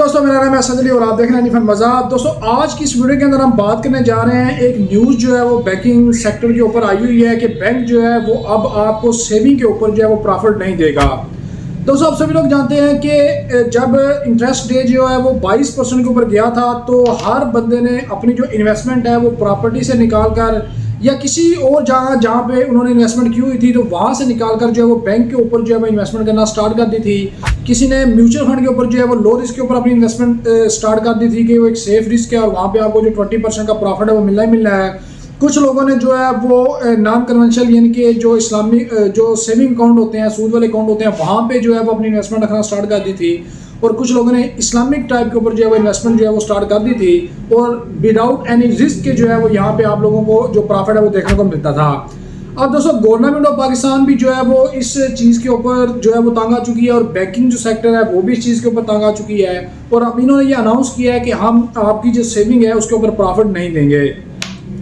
दोस्तों, मेरा नाम है असद अली और आप देख रहे हैं नीफन मज़ाक। दोस्तों, आज की इस वीडियो के अंदर हम बात करने जा रहे हैं। एक न्यूज़ जो है वो बैंकिंग सेक्टर के ऊपर आई हुई है कि बैंक जो है वो अब आपको सेविंग के ऊपर जो है वो प्रॉफिट नहीं देगा। दोस्तों, आप सभी लोग जानते हैं कि जब इंटरेस्ट डे जो है वो 22% के ऊपर गया था तो हर बंदे ने अपनी जो इन्वेस्टमेंट है वो प्रॉपर्टी से निकाल कर या किसी और जगह जहाँ पे उन्होंने इन्वेस्टमेंट की हुई थी तो वहाँ से निकाल कर जो है वो बैंक के ऊपर जो है वो इन्वेस्टमेंट करना स्टार्ट कर दी थी। किसी ने म्यूचुअल फंड के ऊपर जो है वो लो रिस्क के ऊपर अपनी इन्वेस्टमेंट स्टार्ट कर दी थी कि वो एक सेफ रिस्क है और वहाँ पे आपको जो 20% का प्रॉफिट है वो मिलना ही मिलना है। कुछ लोगों ने जो है वो नॉन कन्वेंशनल यानी कि जो इस्लामिक जो सेविंग अकाउंट होते हैं, सूद वाले अकाउंट होते हैं, वहाँ पे जो है वो अपनी इन्वेस्टमेंट रखना स्टार्ट कर दी थी। और कुछ लोगों ने इस्लामिक टाइप के ऊपर जो है वो इन्वेस्टमेंट जो है वो स्टार्ट कर दी थी और विदाउट एनी रिस्क के जो है वो यहाँ पे आप लोगों को जो प्रॉफिट है वो देखने को मिलता था। अब दोस्तों, गवर्नमेंट ऑफ पाकिस्तान भी जो है वो इस चीज़ के ऊपर जो है वो तंग आ चुकी है और बैंकिंग जो सेक्टर है वो भी इस चीज़ के ऊपर तंग आ चुकी है। और अब इन्होंने ये अनाउंस किया है कि हम आपकी जो सेविंग है उसके ऊपर प्रॉफिट नहीं देंगे।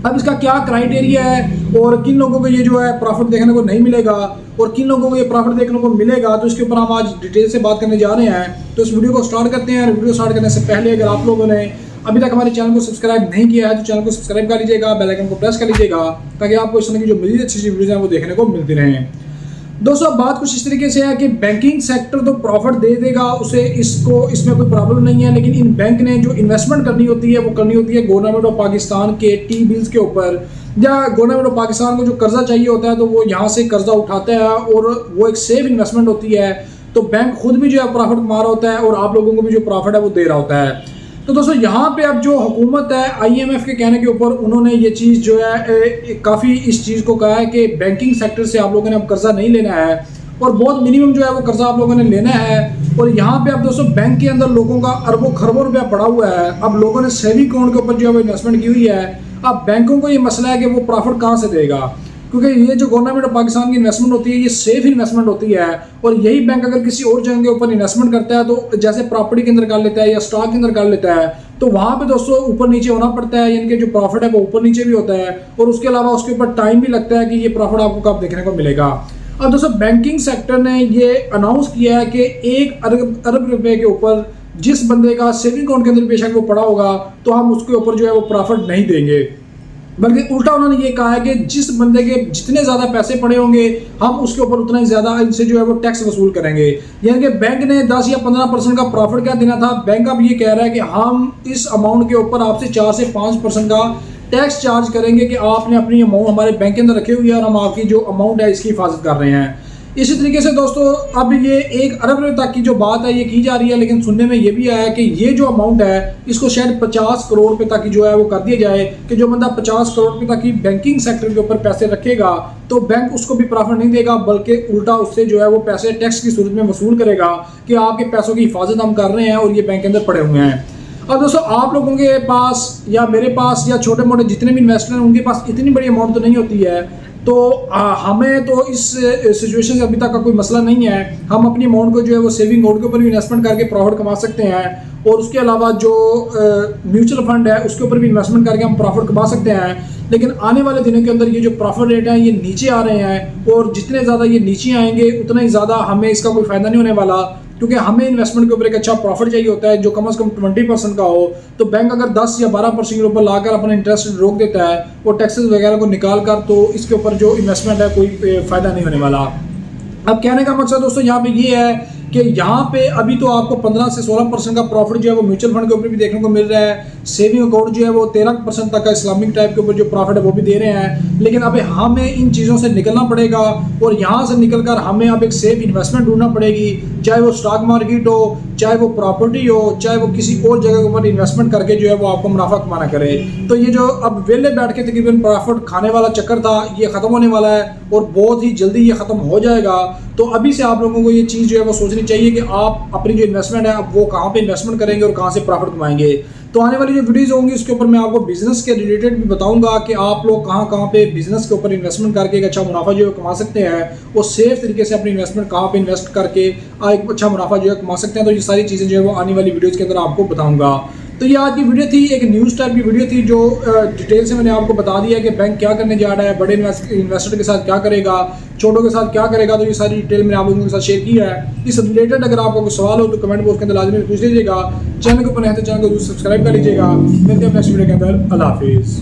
अब इसका क्या क्राइटेरिया है और किन लोगों को ये जो है प्रॉफिट देखने को नहीं मिलेगा और किन लोगों को ये प्रॉफिट देखने को मिलेगा, तो इसके ऊपर हम आज डिटेल से बात करने जा रहे हैं। तो इस वीडियो को स्टार्ट करते हैं। वीडियो स्टार्ट करने से पहले अगर आप लोगों ने अभी तक हमारे चैनल को सब्सक्राइब नहीं किया है तो चैनल को सब्सक्राइब कर लीजिएगा, बेल आइकन को प्रेस कर लीजिएगा ताकि आपको इस तरह की जो मज़ीद अच्छी वीडियोज़ हैं वो देखने को मिलती रहें। दोस्तों, बात कुछ इस तरीके से है कि बैंकिंग सेक्टर तो प्रॉफिट दे देगा, उसे इसमें कोई प्रॉब्लम नहीं है, लेकिन इन बैंक ने जो इन्वेस्टमेंट करनी होती है वो करनी होती है गवर्नमेंट ऑफ पाकिस्तान के टी बिल्स के ऊपर, या गवर्नमेंट ऑफ पाकिस्तान को जो कर्जा चाहिए होता है तो वो यहाँ से कर्जा उठाता है और वो एक सेफ इन्वेस्टमेंट होती है। तो बैंक खुद भी जो है प्रॉफिट कमा रहा होता है और आप लोगों को भी जो प्रॉफिट है वो दे रहा होता है। तो दोस्तों, यहाँ पे अब जो हुकूमत है IMF के कहने के ऊपर उन्होंने ये चीज़ जो है काफ़ी इस चीज़ को कहा है कि बैंकिंग सेक्टर से आप लोगों ने अब कर्जा नहीं लेना है और बहुत मिनिमम जो है वो कर्जा आप लोगों ने लेना है। और यहाँ पे अब दोस्तों बैंक के अंदर लोगों का अरबों खरबों रुपया पड़ा हुआ है। अब लोगों ने सेविंग अकाउंट के ऊपर जो है वो इन्वेस्टमेंट की हुई है। अब बैंकों को ये मसला है कि वो प्रॉफिट कहाँ से देगा, क्योंकि ये जो गवर्नमेंट ऑफ पाकिस्तान की इन्वेस्टमेंट होती है ये सेफ इन्वेस्टमेंट होती है। और यही बैंक अगर किसी और जगह के ऊपर इन्वेस्टमेंट करता है तो जैसे प्रॉपर्टी के अंदर कर लेता है या स्टॉक के अंदर कर लेता है तो वहाँ पे दोस्तों ऊपर नीचे होना पड़ता है, यानी कि जो प्रॉफिट है वो ऊपर नीचे भी होता है और उसके अलावा उसके ऊपर टाइम भी लगता है कि ये प्रॉफिट आपको कब देखने को मिलेगा। अब दोस्तों, बैंकिंग सेक्टर ने ये अनाउंस किया है कि 1 अरब रुपए के ऊपर जिस बंदे का सेविंग अकाउंट के अंदर बेशक वो पड़ा होगा तो हम उसके ऊपर जो है वो प्रॉफिट नहीं देंगे, बल्कि उल्टा उन्होंने ये कहा है कि जिस बंदे के जितने ज़्यादा पैसे पड़े होंगे हम उसके ऊपर उतना ही ज़्यादा इनसे जो है वो टैक्स वसूल करेंगे। यानी कि बैंक ने 10 या 15% का प्रॉफिट क्या देना था, बैंक अब ये कह रहा है कि हम इस अमाउंट के ऊपर आपसे 4 से 5% का टैक्स चार्ज करेंगे कि आपने अपनी अमाउंट हमारे बैंक के अंदर रखे हुई है और हम आपकी जो अमाउंट है इसकी हिफाजत कर रहे हैं। इसी तरीके से दोस्तों, अब ये 1 अरब रुपये तक की जो बात है ये की जा रही है, लेकिन सुनने में ये भी आया है कि ये जो अमाउंट है इसको शायद 50 करोड़ रुपये तक की जो है वो कर दिया जाए कि जो बंदा 50 करोड़ रुपये तक की बैंकिंग सेक्टर के ऊपर पैसे रखेगा तो बैंक उसको भी प्रॉफिट नहीं देगा, बल्कि उल्टा उससे जो है वो पैसे टैक्स की सूरत में वसूल करेगा कि आपके पैसों की हिफाजत हम कर रहे हैं और ये बैंक के अंदर पड़े हुए हैं। अब दोस्तों, आप लोगों के पास या मेरे पास या छोटे मोटे जितने भी इन्वेस्टर हैं उनके पास इतनी बड़ी अमाउंट तो नहीं होती है, तो हमें तो इस सिचुएशन से अभी तक का कोई मसला नहीं है। हम अपनी अमाउंट को जो है वो सेविंग अकाउंट के ऊपर भी इन्वेस्टमेंट करके प्रॉफिट कमा सकते हैं और उसके अलावा जो म्यूचुअल फंड है उसके ऊपर भी इन्वेस्टमेंट करके हम प्रॉफिट कमा सकते हैं। लेकिन आने वाले दिनों के अंदर ये जो प्रॉफिट रेट है ये नीचे आ रहे हैं और जितने ज़्यादा ये नीचे आएंगे उतना ही ज़्यादा हमें इसका कोई फ़ायदा नहीं होने वाला, क्योंकि हमें इन्वेस्टमेंट के ऊपर एक अच्छा प्रॉफिट चाहिए होता है जो कम से कम 20% का हो। तो बैंक अगर 10 या 12% के ऊपर लाकर अपना इंटरेस्ट रोक देता है और टैक्सेस वगैरह को निकाल कर, तो इसके ऊपर जो इन्वेस्टमेंट है कोई फ़ायदा नहीं होने वाला। अब कहने का मकसद दोस्तों यहाँ पे ये है कि यहाँ पे अभी तो आपको 15 से 16% का प्रॉफिट जो है वो म्यूचुअल फंड के ऊपर भी देखने को मिल रहा है। सेविंग अकाउंट जो है वो 13% तक का इस्लामिक टाइप के ऊपर जो प्रॉफिट है वो भी दे रहे हैं। लेकिन अब हमें इन चीज़ों से निकलना पड़ेगा और यहाँ से निकलकर हमें अब एक सेफ इन्वेस्टमेंट ढूंढना पड़ेगी, चाहे वो स्टॉक मार्केट हो, चाहे वो प्रॉपर्टी हो, चाहे वो किसी और जगह के ऊपर इन्वेस्टमेंट करके जो है वो आपको मुनाफा कमाना करे। तो ये जो अब वेले बैठ के तकरीबन प्रॉफिट खाने वाला चक्कर था ये ख़त्म होने वाला है और बहुत ही जल्दी ये ख़त्म हो जाएगा। तो अभी से आप लोगों को ये चीज़ जो है वो सोचनी चाहिए कि आप अपनी जो इन्वेस्टमेंट है अब वो कहाँ पे इन्वेस्टमेंट करेंगे और कहाँ से प्रॉफिट कमाएंगे। तो आने वाली जो वीडियोज़ होंगी उसके ऊपर मैं आपको बिजनेस के रिलेटेड भी बताऊंगा कि आप लोग कहाँ पे बिजनेस के ऊपर इन्वेस्टमेंट करके एक अच्छा मुनाफा जो है कमा सकते हैं और सेफ तरीके से अपनी इन्वेस्टमेंट कहाँ पे इन्वेस्ट करके एक अच्छा मुनाफा जो है कमा सकते हैं। तो ये सारी चीज़ें जो है वो आने वाली वीडियोज़ के अंदर आपको बताऊँगा। तो ये आज की वीडियो थी, एक न्यूज़ टाइप की वीडियो थी जो डिटेल से मैंने आपको बता दिया कि बैंक क्या करने जा रहा है, बड़े इन्वेस्टर के साथ क्या करेगा, छोटों के साथ क्या करेगा। तो ये सारी डिटेल मैंने आप लोगों के साथ शेयर किया है। इस रिलेटेड अगर आपको कोई सवाल हो तो कमेंट बॉक्स के अंदर लाजमी पूछ लीजिएगा। चैनल को अपने सब्सक्राइब कर लीजिएगा। मिलते हैं नेक्स्ट वीडियो के अंदर। अल्लाह हाफिज़।